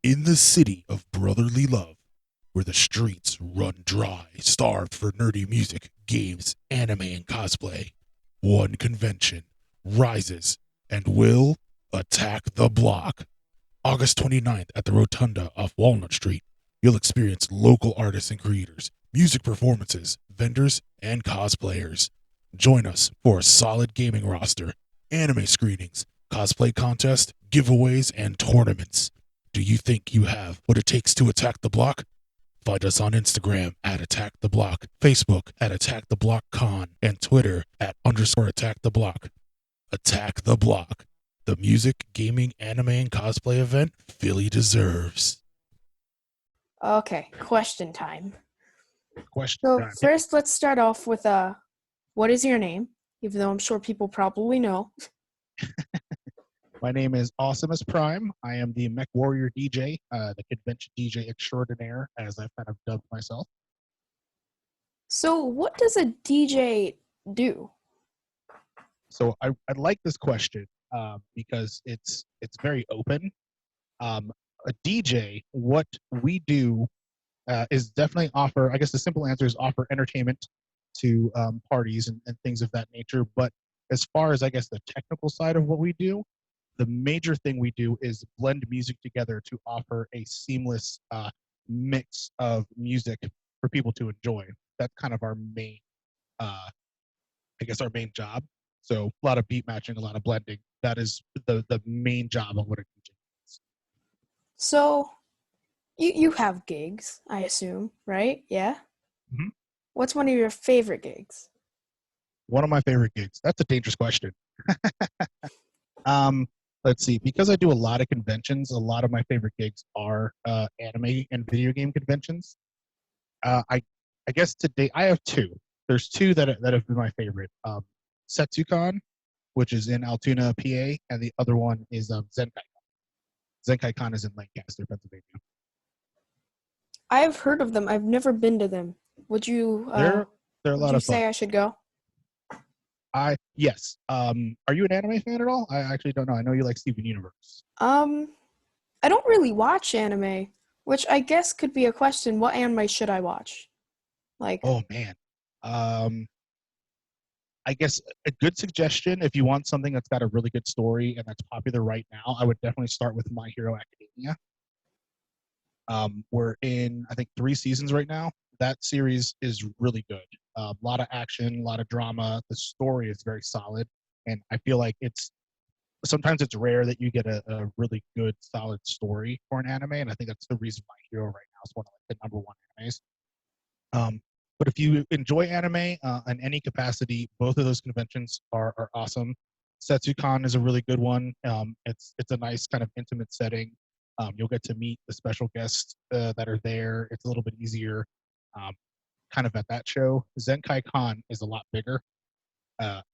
In the city of brotherly love, where the streets run dry, starved for nerdy music, games, anime, and cosplay, one convention rises and will attack the block. August 29th at the Rotunda off Walnut Street, you'll experience local artists and creators, music performances, vendors, and cosplayers. Join us for a solid gaming roster, anime screenings, cosplay contests, giveaways, and tournaments. Do you think you have what it takes to attack the block? Find us on Instagram at Attack the Block, Facebook at Attack the Block Con, and Twitter at _ Attack the Block. Attack the Block, the music, gaming, anime, and cosplay event Philly deserves. Okay, question time. Question So time. first, let's start off with what is your name? Even though I'm sure people probably know. My name is Awesomus Prime. I am the Mech Warrior DJ, the convention DJ extraordinaire, as I've kind of dubbed myself. So what does a DJ do? So I like this question because it's very open. A DJ, what we do is definitely offer. I guess the simple answer is offer entertainment to parties and things of that nature. But as far as I guess the technical side of what we do, the major thing we do is blend music together to offer a seamless mix of music for people to enjoy. That's kind of our main, I guess, our main job. So a lot of beat matching, a lot of blending. That is the main job of what a DJ is. So you have gigs, I assume, right? Yeah. Mhm. What's one of your favorite gigs? One of my favorite gigs. That's a dangerous question. Um, let's see. Because I do a lot of conventions, a lot of my favorite gigs are anime and video game conventions. I guess today I have two. There's two that have been my favorite. Setsucon, which is in Altoona, PA, and the other one is Zenkai. ZenkaiCon is in Lancaster, Pennsylvania. I've heard of them. I've never been to them. Would you uh They're they're a would lot you of fun. say I should go? I Yes. Are you an anime fan at all? I actually don't know. I know you like Steven Universe. Um I don't really watch anime, which I guess could be a question. What anime should I watch? Like, Oh man. Um, I guess a good suggestion if you want something that's got a really good story and that's popular right now, I would definitely start with My Hero Academia. We're in, I think, 3 seasons right now. That series is really good. A lot of action, a lot of drama. The story is very solid, and I feel like it's sometimes it's rare that you get a really good, solid story for an anime, and I think that's the reason My Hero right now is one of like the number one animes. But if you enjoy anime in any capacity, both of those conventions are awesome. Setsucon is a really good one. It's a nice kind of intimate setting. You'll get to meet the special guests that are there. It's a little bit easier, um, kind of at that show. Zenkai Con is a lot bigger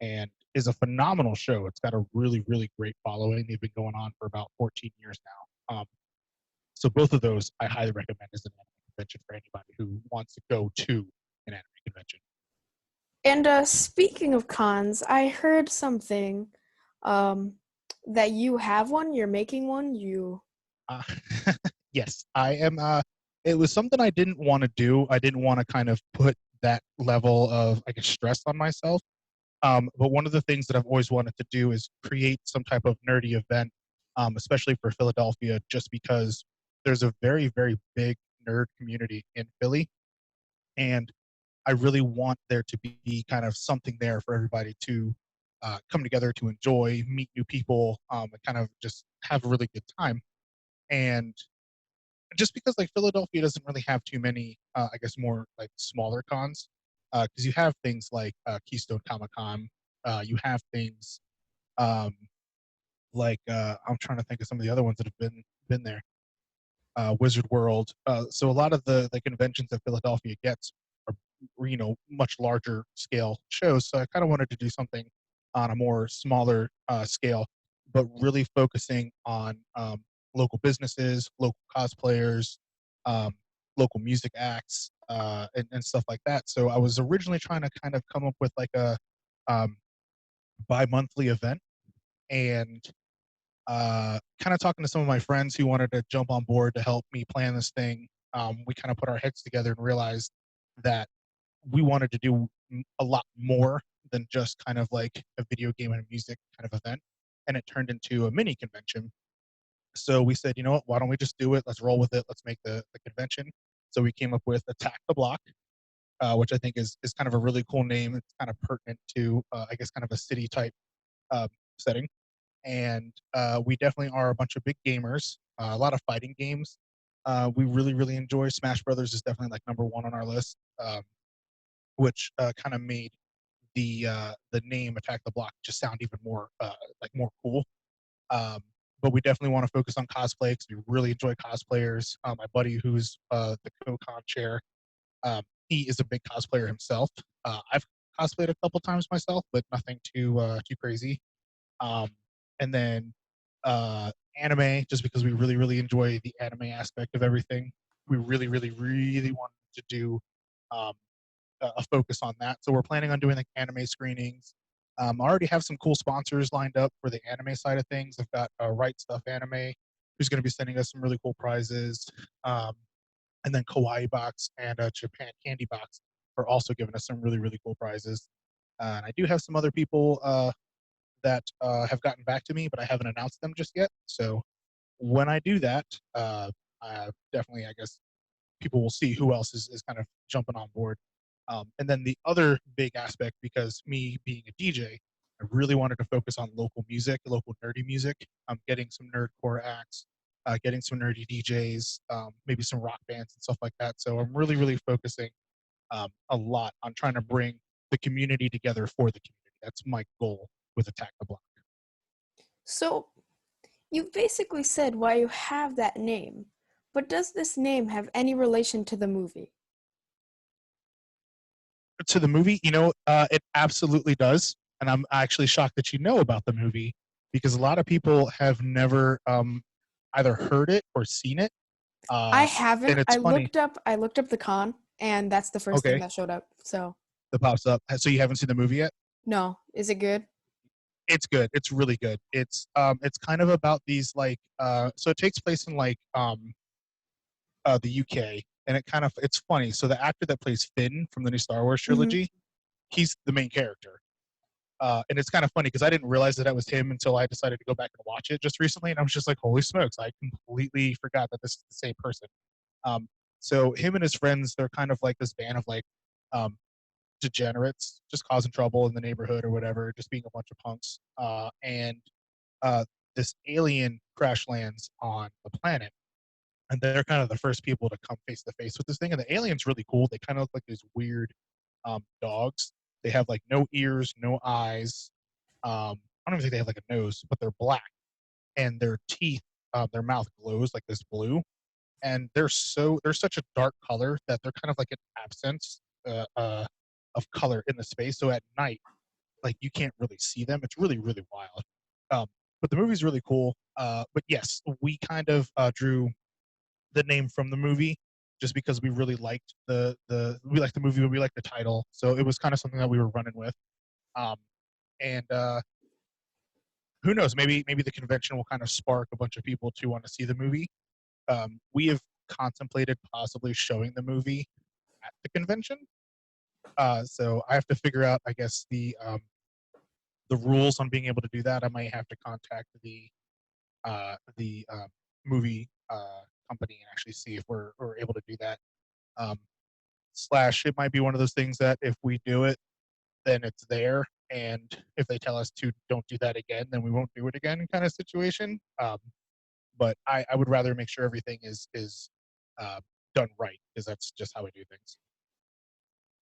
and is a phenomenal show. It's got a really great following. They've been going on for about 14 years now. So both of those I highly recommend as an anime convention for anybody who wants to go to an anime convention. and speaking of cons, I heard something um that you have one, you're making one, you Uh, yes, I am. It was something I didn't want to do. I didn't want to kind of put that level of, I guess, stress on myself. But one of the things that I've always wanted to do is create some type of nerdy event, especially for Philadelphia, just because there's a very big nerd community in Philly, and I really want there to be kind of something there for everybody to come together to enjoy, meet new people, and kind of just have a really good time. And just because like Philadelphia doesn't really have too many, I guess more like smaller cons, because you have things like Keystone Comic Con, you have things um, like I'm trying to think of some of the other ones that have been there. Wizard World. So a lot of the conventions that Philadelphia gets are much larger scale shows. So I kind of wanted to do something on a more smaller scale, but really focusing on local businesses, local cosplayers, um, local music acts, and stuff like that. So I was originally trying to kind of come up with like a um, bi-monthly event, and Kind of talking to some of my friends who wanted to jump on board to help me plan this thing. We kind of put our heads together and realized that we wanted to do a lot more than just kind of like a video game and a music kind of event. And it turned into a mini convention. So we said, you know what, why don't we just do it? Let's roll with it. Let's make the convention. So we came up with Attack the Block, which I think is kind of a really cool name. It's kind of pertinent to, I guess, kind of a city type uh, setting. And we definitely are a bunch of big gamers, a lot of fighting games. We really, really enjoy Smash Brothers is definitely like number one on our list, which kind of made the name Attack the Block just sound even more like more cool. Um, but we definitely want to focus on cosplay because we really enjoy cosplayers. My buddy, who's the co-con chair, he is a big cosplayer himself. I've cosplayed a couple times myself, but nothing too crazy. Um, and then anime, just because we really, really enjoy the anime aspect of everything. We really, really, really wanted to do um, a focus on that. So we're planning on doing like anime screenings. I already have some cool sponsors lined up for the anime side of things. I've got Right Stuff Anime, who's going to be sending us some really cool prizes. Um, and then Kawaii Box and Japan Candy Box are also giving us some really, really cool prizes. And I do have some other people that have gotten back to me, but I haven't announced them just yet. So when I do that, definitely, I guess people will see who else is kind of jumping on board. And then the other big aspect, because me being a DJ, I really wanted to focus on local music, local nerdy music. I'm getting some nerdcore acts, getting some nerdy DJs, maybe some rock bands and stuff like that. So I'm really, really focusing a lot on trying to bring the community together for the community. That's my goal with Attack the Block. So, you basically said why you have that name, but does this name have any relation to the movie? To the movie, it absolutely does, and I'm actually shocked that you know about the movie because a lot of people have never either heard it or seen it. I Uh, haven't. and it's funny. I looked up the con and that's the first thing Okay, that showed up. So, that pops up. So you haven't seen the movie yet? no. Is it good? It's good. It's really good. It's kind of about these like so it takes place in like the UK, and it's funny. So the actor that plays Finn from the new Star Wars Mhm. trilogy, he's the main character. And it's kind of funny because I didn't realize that that was him until I decided to go back and watch it just recently, and I was just like, "Holy smokes!" I completely forgot that this is the same person. Um, so him and his friends, they're kind of like this band of like um, degenerates, just causing trouble in the neighborhood or whatever, just being a bunch of punks. And uh, this alien crash lands on the planet, and they're kind of the first people to come face to face with this thing. And the alien's really cool. They kind of look like these weird dogs. They have like no ears, no eyes. I don't even think they have like a nose, but they're black, and their teeth, their mouth glows like this blue, and they're such a dark color that they're kind of like an absence of color in the space. So at night, like you can't really see them. It's really, really wild. Um, but the movie's really cool. But yes, we kind of drew the name from the movie just because we really liked the we liked the movie, we liked the title, so it was kind of something that we were running with. Um, and who knows? Maybe the convention will kind of spark a bunch of people to want to see the movie. We have contemplated possibly showing the movie at the convention. So I have to figure out, I guess, the rules on being able to do that. I might have to contact the movie company and actually see if we're able to do that. Um, Slash, it might be one of those things that if we do it, then it's there, and if they tell us to don't do that again, then we won't do it again, kind of situation. But I would rather make sure everything is uh, done right because that's just how I do things.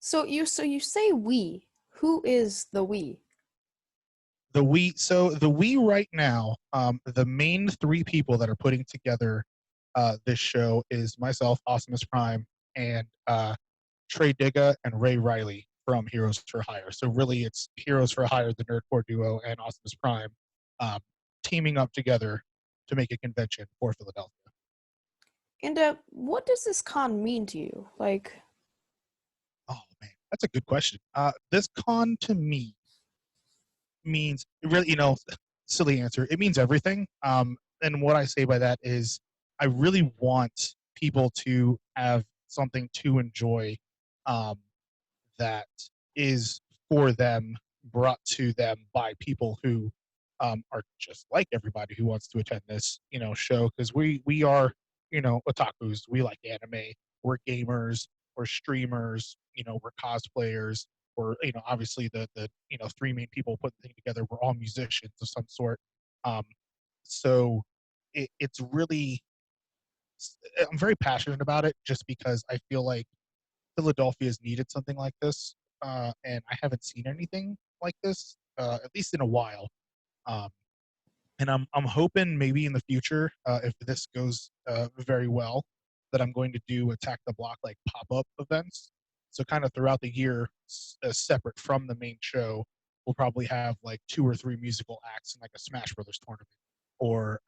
So you say we. Who is the we? The we right now, the main three people that are putting together this show is myself, Awesomus Prime, and Trey Digga and Ray Riley from Heroes for Hire. So really, it's Heroes for Hire, the Nerdcore duo, and Awesomus Prime um, teaming up together to make a convention for Philadelphia. And what does this con mean to you? Like, Oh man, that's a good question. This con to me means really, silly answer. It means everything. And what I say by that is, I really want people to have something to enjoy, um, that is for them, brought to them by people who are just like everybody who wants to attend this, show. Because we are, otakus. We like anime. We're gamers. We're streamers. We're cosplayers. We're, obviously the three main people putting the thing together. We're all musicians of some sort. Um, so it's really, I'm very passionate about it, just because I feel like Philadelphia's needed something like this, and I haven't seen anything like this, at least in a while. Um, and I'm hoping maybe in the future, if this goes very well, that I'm going to do Attack the Block like pop up events. So kind of throughout the year, separate from the main show, we'll probably have like two or three musical acts in like a Smash Brothers tournament, or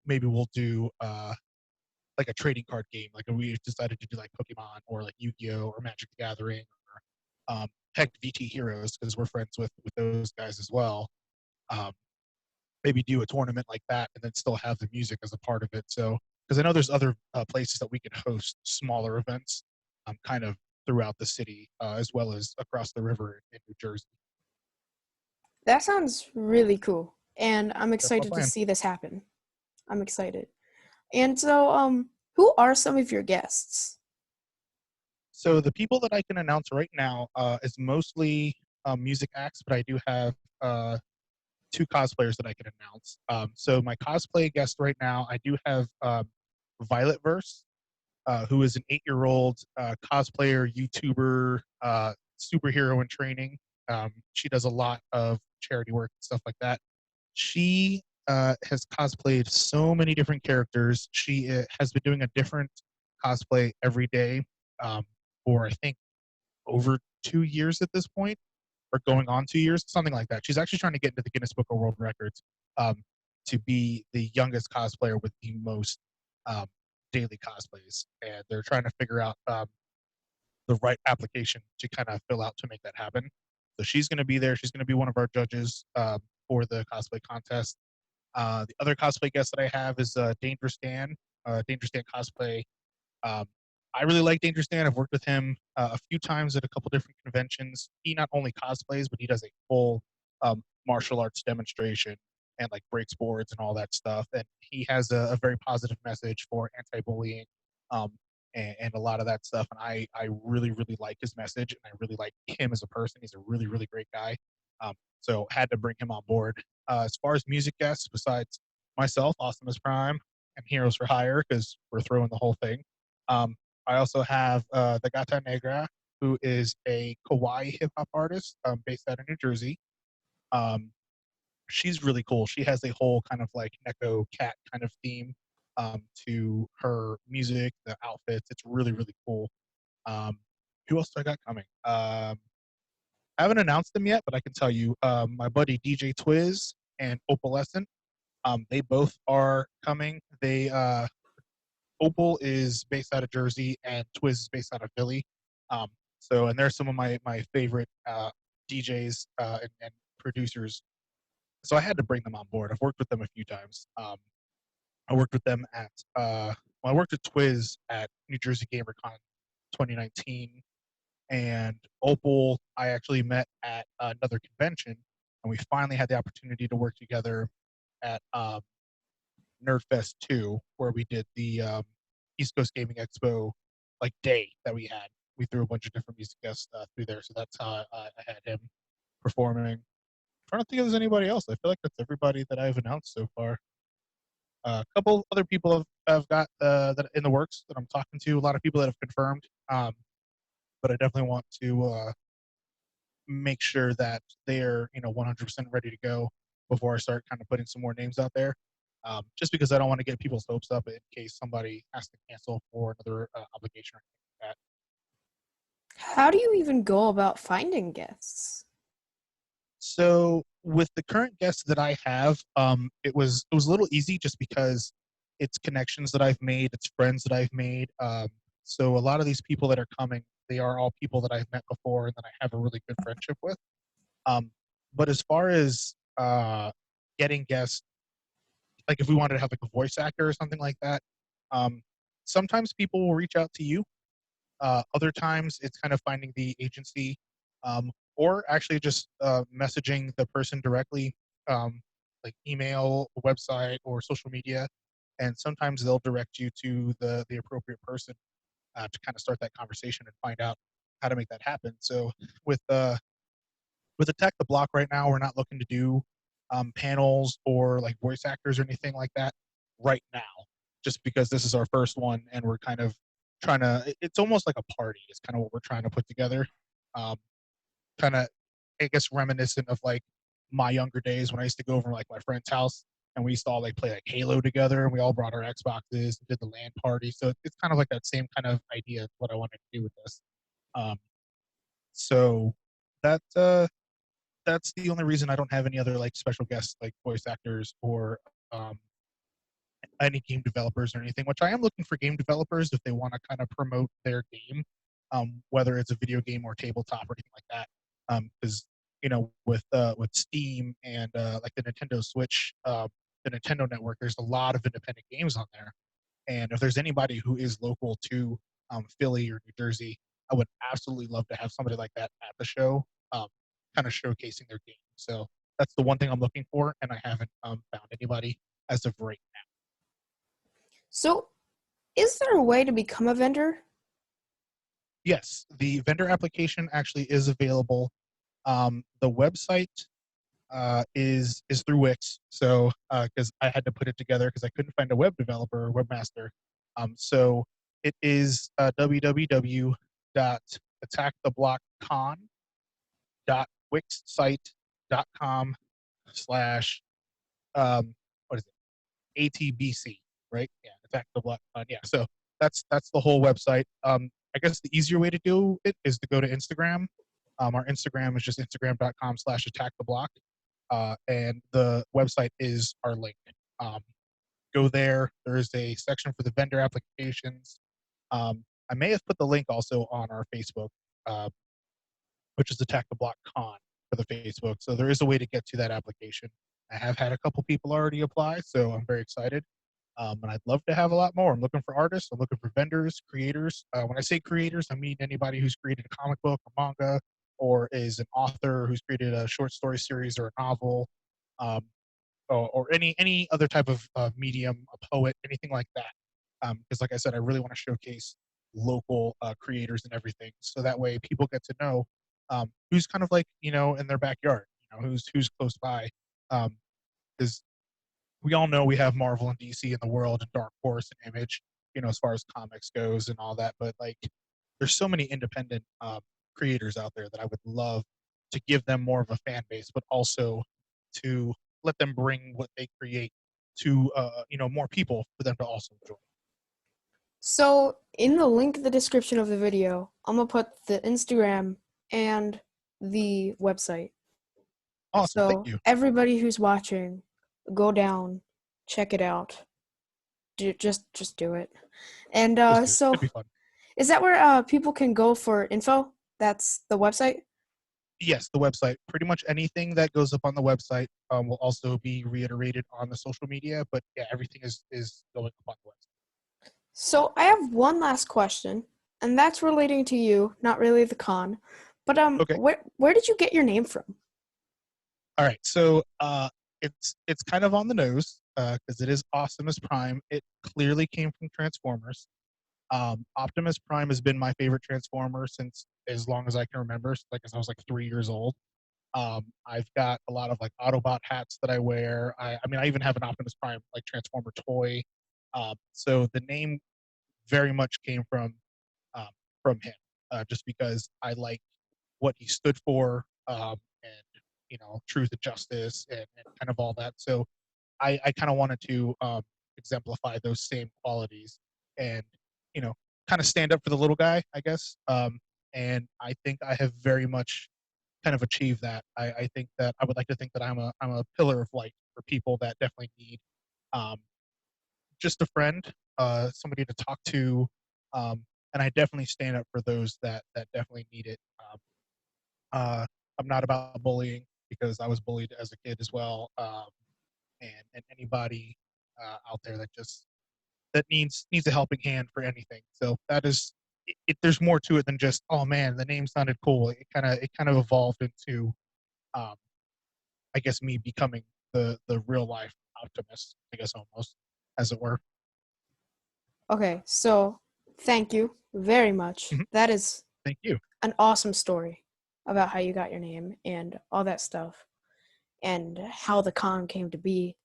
maybe we'll do like a trading card game. Like we decided to do like Pokemon or like Yu-Gi-Oh or Magic the Gathering, or heck, VT Heroes, because we're friends with those guys as well. Um, Maybe do a tournament like that, and then still have the music as a part of it. So because I know there's other places that we can host smaller events, kind of throughout the city, as well as across the river in New Jersey. That sounds really cool, and I'm That's my excited to plan. see this happen. I'm excited. And so, who are some of your guests? So the people that I can announce right now is mostly music acts, but I do have two cosplayers that I can announce. So my cosplay guest right now, I do have Violet Verse, who is an 8-year-old cosplayer, YouTuber, superhero in training. She does a lot of charity work and stuff like that. She has cosplayed so many different characters. She has been doing a different cosplay every day, um, for I think over 2 years at this point, or going on 2 years, something like that. She's actually trying to get into the Guinness Book of World Records, um, to be the youngest cosplayer with the most um, daily cosplays, and they're trying to figure out the right application to kind of fill out to make that happen. So she's going to be there. She's going to be one of our judges for the cosplay contest. The other cosplay guest that I have is Dangerous Dan. Dangerous Dan cosplay. um, I really like Dangerous Dan. I've worked with him a few times at a couple different conventions. He not only cosplays, but he does a full martial arts demonstration and like breaks boards and all that stuff. And he has a very positive message for anti-bullying, um, and a lot of that stuff. And I really, really like his message, and I really like him as a person. He's a really, really great guy. So had to bring him on board. As far as music guests, besides myself, Awesomus Prime, and Heroes for Hire, because we're throwing the whole thing. Um, I also have the Gata Negra, who is a kawaii hip hop artist based out of New Jersey. Um, she's really cool. She has a whole kind of like Neko cat kind of theme to her music, the outfits. It's really, really cool. Um, who else do I got coming? I haven't announced them yet, but I can tell you my buddy DJ Twiz and Opalescent. They both are coming. Opal is based out of Jersey, and Twiz is based out of Philly. Um, and they're some of my favorite DJs and producers. So I had to bring them on board. I've worked with them a few times. I worked with them at I worked with Twiz at New Jersey GamerCon 2019, and Opal I actually met at another convention, and we finally had the opportunity to work together at Nerdfest 2, where we did the East Coast Gaming Expo like day that we had. We threw a bunch of different music guests through there, so that's how I had him performing. I'm trying to think if there's anybody else. I feel like that's everybody that I've announced so far. A couple other people have got that in the works that I'm talking to. A lot of people that have confirmed, but I definitely want to make sure that they're 100% ready to go before I start kind of putting some more names out there. Just because I don't want to get people's hopes up in case somebody has to cancel for another obligation or anything like that. How do you even go about finding guests? So with the current guests that I have, it was a little easy just because it's connections that I've made, it's friends that I've made. So a lot of these people that are coming, they are all people that I've met before and that I have a really good friendship with. Um, but as far as getting guests, like if we wanted to have like a voice actor or something like that. Um, Sometimes people will reach out to you. Other times it's kind of finding the agency, or actually just messaging the person directly, um, like email, website, or social media. And sometimes they'll direct you to the appropriate person to kind of start that conversation and find out how to make that happen. So with with Attack the Block right now, we're not looking to do panels or like voice actors or anything like that right now, just because this is our first one and we're kind of trying to. It's almost like a party. It's kind of what we're trying to put together. Um, Kind of, I guess, reminiscent of like my younger days when I used to go over like my friend's house and we used to all like play like Halo together and we all brought our Xboxes and did the LAN party. So it's kind of like that same kind of idea of what I wanted to do with this. Um, so that that's the only reason I don't have any other like special guests like voice actors or um, any game developers or anything. Which I am looking for game developers if they want to kind of promote their game, whether it's a video game or tabletop or anything like that. Because with Steam and like the Nintendo Switch, the Nintendo Network, there's a lot of independent games on there. And if there's anybody who is local to Philly or New Jersey, I would absolutely love to have somebody like that at the show, um, kind of showcasing their game. So that's the one thing I'm looking for, and I haven't found anybody as of right now. So, is there a way to become a vendor? Yes, the vendor application actually is available. The website is through Wix, so because I had to put it together because I couldn't find a web developer or webmaster. So it is www.attacktheblockcon.wixsite.com slash what is it, ATBC, right? Yeah, Attack the Block Con. Yeah, so that's the whole website. I guess the easier way to do it is to go to Instagram. Our Instagram is just instagram.com/attacktheblock, and the website is our link. Um, Go there. There is a section for the vendor applications. I may have put the link also on our Facebook, uh, which is Attack the Block Con for the Facebook. So there is a way to get to that application. I have had a couple people already apply, so I'm very excited. And I'd love to have a lot more. I'm looking for artists. I'm looking for vendors, creators. When I say creators, I mean anybody who's created a comic book or manga, or is an author who's created a short story series or a novel, um, or any other type of medium, a poet, anything like that. Because, like I said, I really want to showcase local creators and everything, so that way people get to know who's kind of like in their backyard, who's close by. Because we all know we have Marvel and DC in the world and Dark Horse and Image, as far as comics goes and all that. But like, there's so many independent creators out there that I would love to give them more of a fan base, but also to let them bring what they create to more people for them to also enjoy. So, in the link in the description of the video, I'm gonna put the Instagram and the website. Awesome, thank So, you. everybody who's watching, go down, check it out. Just do it. And Just do it. so, It'd be fun. is that where people can go for info? That's the website? Yes, the website. Pretty much anything that goes up on the website will also be reiterated on the social media. But yeah, everything is going up on the website. So I have one last question, and that's relating to you, not really the con. But Okay. where did you get your name from? All right. So it's kind of on the nose because it is Awesomus Prime. It clearly came from Transformers. Optimus Prime has been my favorite Transformer since as long as I can remember, like as I was like 3 years old. I've got a lot of like Autobot hats that I wear. I mean, I even have an Optimus Prime like Transformer toy. So the name very much came um, from him, just because I like what he stood for, and truth and justice and kind of all that. So I kind of wanted to exemplify those same qualities and you know kind of stand up for the little guy, I guess. And I think I have very much kind of achieved that. I think that I would like to think that I'm a pillar of light for people that definitely need um, just a friend, somebody to talk to, and I definitely stand up for those that definitely need it. Uh, I'm not about bullying because I was bullied as a kid as well. and anybody out there that needs a helping hand for anything. So that is there's more to it than just, oh man, the name sounded cool. It kind of evolved into um, I guess me becoming the real life optimist, I guess, almost, as it were. Okay, so thank you very much. Mhm. That is Thank you. an awesome story about how you got your name and all that stuff and how the con came to be.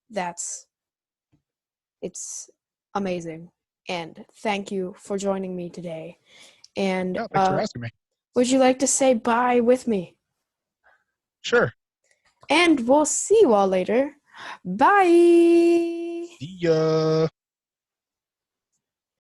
It's amazing. And thank you for joining me today. And Yeah, thanks for asking me. would you like to say bye with me? Sure. And we'll see you all later. Bye. See ya.